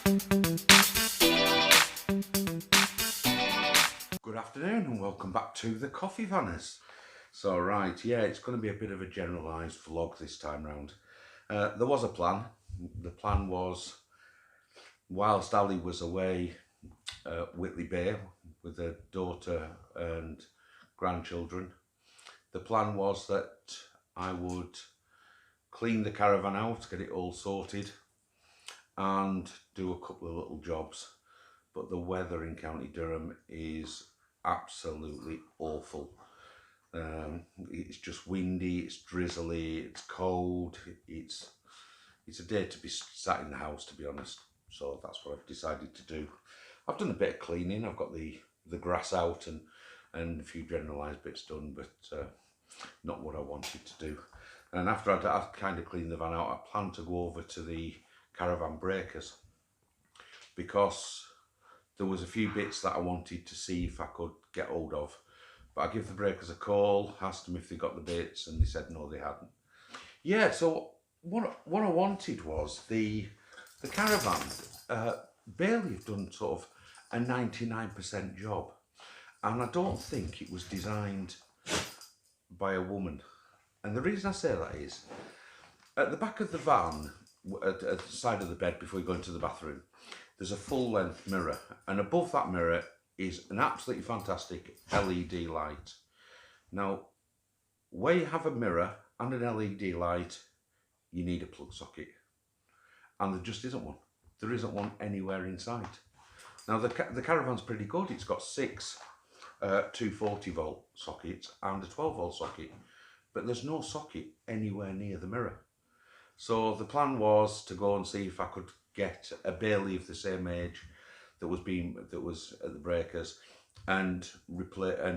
Good afternoon and welcome back to the Coffeevaners. So right, yeah, it's going to be a bit of a generalised vlog this time round. There was a plan. The plan was, whilst Ali was away at Whitley Bay with her daughter and grandchildren, the plan was that I would clean the caravan out, get it all sorted and do a couple of little jobs. But the weather in County Durham is absolutely awful. It's just windy, it's drizzly, it's cold, it's a day to be sat in the house, to be honest. So that's what I've decided to do. I've done a bit of cleaning. I've got the grass out and a few generalised bits done, but not what I wanted to do. And after I'd kind of cleaned the van out, I planned to go over to the Caravan breakers because there was a few bits that I wanted to see if I could get hold of. But I give the breakers a call, asked them if they got the bits, and they said no, they hadn't. Yeah, so what I wanted was the Caravan. Bailey have done sort of a 99% job, and I don't think it was designed by a woman. And the reason I say that is, at the back of the van, at the side of the bed before you go into the bathroom, there's a full-length mirror, and above that mirror is an absolutely fantastic LED light. Now, where you have a mirror and an LED light, you need a plug socket, and there just isn't one. There isn't one anywhere in sight. Now, the Caravan's pretty good. It's got 6 240-volt sockets and a 12-volt socket, but there's no socket anywhere near the mirror. So the plan was to go and see if I could get a Bailey of the same age that was at the breakers and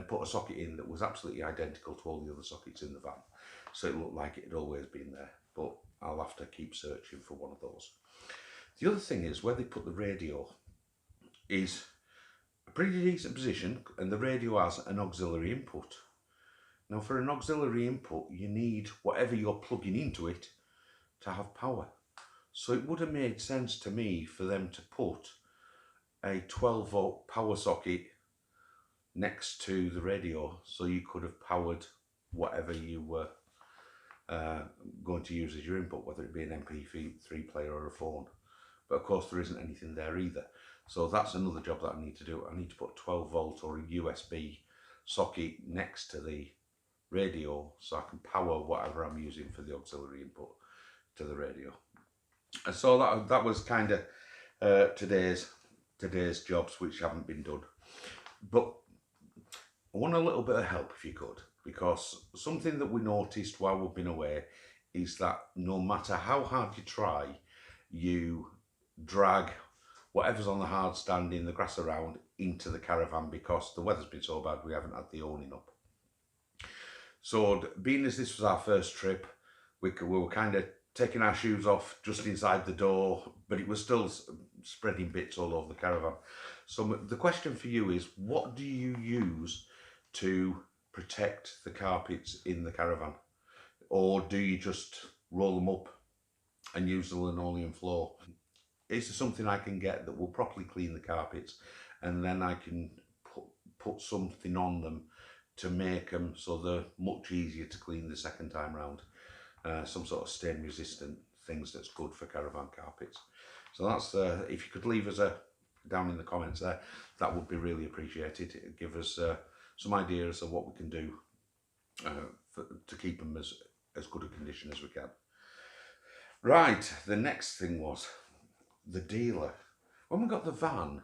put a socket in that was absolutely identical to all the other sockets in the van, so it looked like it had always been there. But I'll have to keep searching for one of those. The other thing is, where they put the radio is a pretty decent position, and the radio has an auxiliary input. Now, for an auxiliary input, you need whatever you're plugging into it to have power. So it would have made sense to me for them to put a 12-volt power socket next to the radio, so you could have powered whatever you were going to use as your input, whether it be an MP3 player or a phone. But of course there isn't anything there either. So that's another job that I need to do. I need to put a 12-volt or a USB socket next to the radio so I can power whatever I'm using for the auxiliary input to the radio. And so that was kind of today's jobs, which haven't been done. But I want a little bit of help if you could, because something that we noticed while we've been away is that no matter how hard you try, you drag whatever's on the hard stand in the grass around into the Caravan because the weather's been so bad we haven't had the awning up. So being as this was our first trip, we were kind of taking our shoes off just inside the door, but it was still spreading bits all over the Caravan. So the question for you is, what do you use to protect the carpets in the Caravan? Or do you just roll them up and use the linoleum floor? Is there something I can get that will properly clean the carpets, and then I can put something on them to make them so they're much easier to clean the second time round? Some sort of stain resistant things that's good for Caravan carpets. So that's if you could leave us down in the comments there, that would be really appreciated. It'd give us some ideas of what we can do to keep them as good a condition as we can. Right, the next thing was the dealer. When we got the van,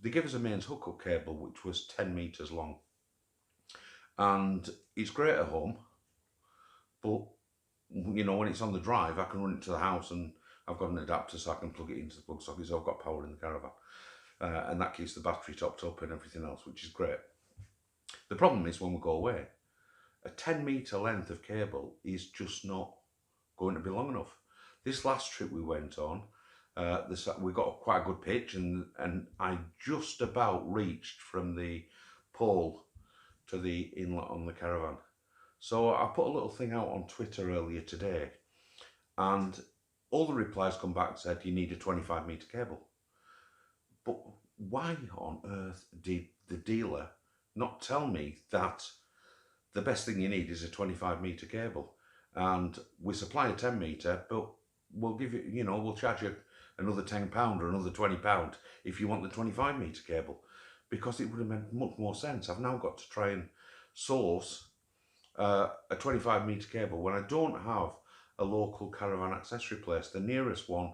they gave us a mains hookup cable which was 10 metres long, and it's great at home, but you know, when it's on the drive, I can run it to the house, and I've got an adapter so I can plug it into the plug socket, so I've got power in the Caravan, and that keeps the battery topped up and everything else, which is great. The problem is when we go away, a 10-metre length of cable is just not going to be long enough. This last trip we went on, we got quite a good pitch, and I just about reached from the pole to the inlet on the Caravan. So I put a little thing out on Twitter earlier today, and all the replies come back and said you need a 25-metre cable. But why on earth did the dealer not tell me that the best thing you need is a 25-metre cable? And we supply a 10-metre, but we'll give you, we'll charge you another £10 or another £20 if you want the 25-metre cable, because it would have made much more sense. I've now got to try and source a 25-metre cable when I don't have a local caravan accessory place. The nearest one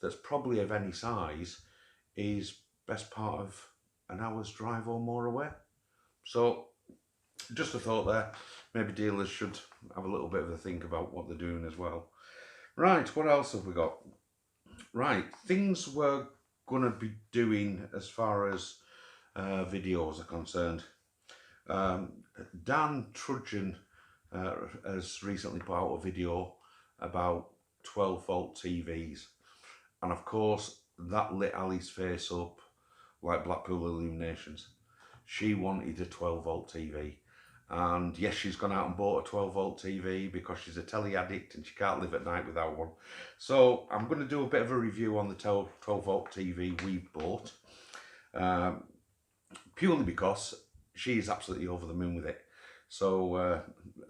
that's probably of any size is best part of an hour's drive or more away. So just a thought there, maybe dealers should have a little bit of a think about what they're doing as well. Right, what else have we got? Right, things we're going to be doing as far as videos are concerned. Dan Trudgeon has recently put out a video about 12-volt TVs, and of course that lit Ali's face up like Blackpool Illuminations. She wanted a 12-volt TV, and yes, she's gone out and bought a 12-volt TV because she's a telly addict and she can't live at night without one. So I'm going to do a bit of a review on the 12-volt TV we bought, purely because she is absolutely over the moon with it. So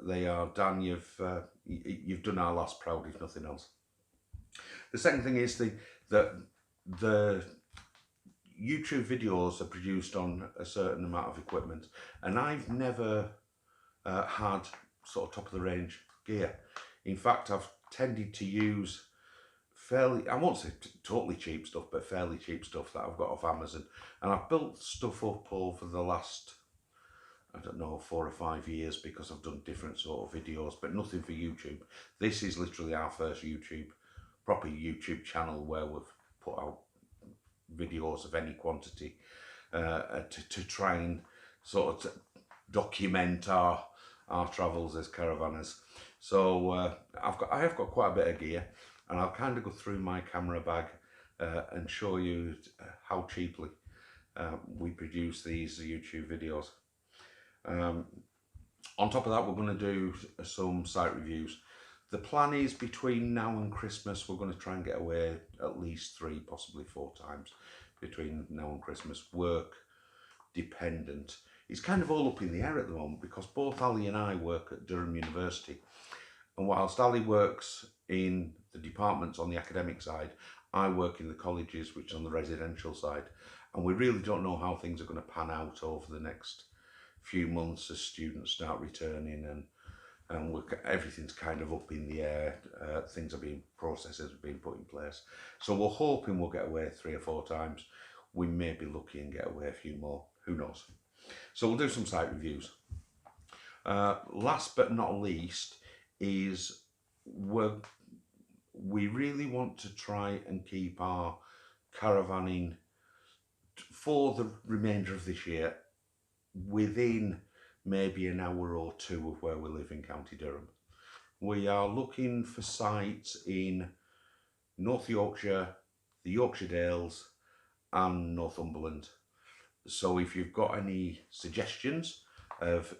they are, Dan, you've done our last proud, if nothing else. The second thing is the YouTube videos are produced on a certain amount of equipment, and I've never had sort of top of the range gear. In fact, I've tended to use fairly, I won't say totally cheap stuff, but fairly cheap stuff that I've got off Amazon, and I've built stuff up over the last, I don't know, 4 or 5 years, because I've done different sort of videos, but nothing for YouTube. This is literally our first proper YouTube channel where we've put out videos of any quantity to try and sort of document our travels as caravanners. So I have got quite a bit of gear, and I'll kind of go through my camera bag and show you how cheaply we produce these YouTube videos. On top of that, we're going to do some site reviews. The plan is between now and Christmas, we're going to try and get away at least 3, possibly 4 times between now and Christmas. Work dependent. It's kind of all up in the air at the moment, because both Ali and I work at Durham University. And whilst Ali works in the departments on the academic side, I work in the colleges, which is on the residential side. And we really don't know how things are going to pan out over the next few months as students start returning, and everything's kind of up in the air. Processes are being put in place. So we're hoping we'll get away 3 or 4 times. We may be lucky and get away a few more, who knows. So we'll do some site reviews. Last but not least is we really want to try and keep our caravanning for the remainder of this year within maybe an hour or 2 of where we live in County Durham. We are looking for sites in North Yorkshire, the Yorkshire Dales and Northumberland. So if you've got any suggestions of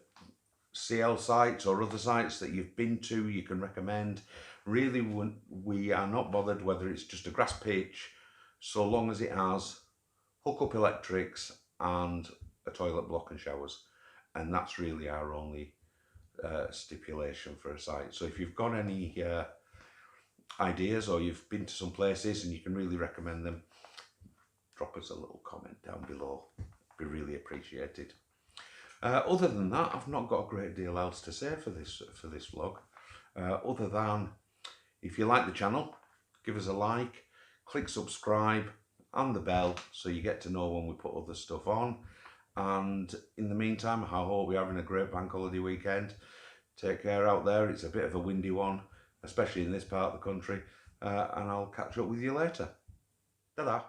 CL sites or other sites that you've been to, you can recommend. Really, we are not bothered whether it's just a grass pitch, so long as it has hook-up electrics and a toilet block and showers. And that's really our only stipulation for a site. So if you've got any ideas, or you've been to some places and you can really recommend them, drop us a little comment down below. Be really appreciated. Other than that, I've not got a great deal else to say for this vlog, other than if you like the channel, give us a like, click subscribe and the bell so you get to know when we put other stuff on. And in the meantime, I hope you're having a great bank holiday weekend. Take care out there. It's a bit of a windy one, especially in this part of the country, and I'll catch up with you later. Ta-da.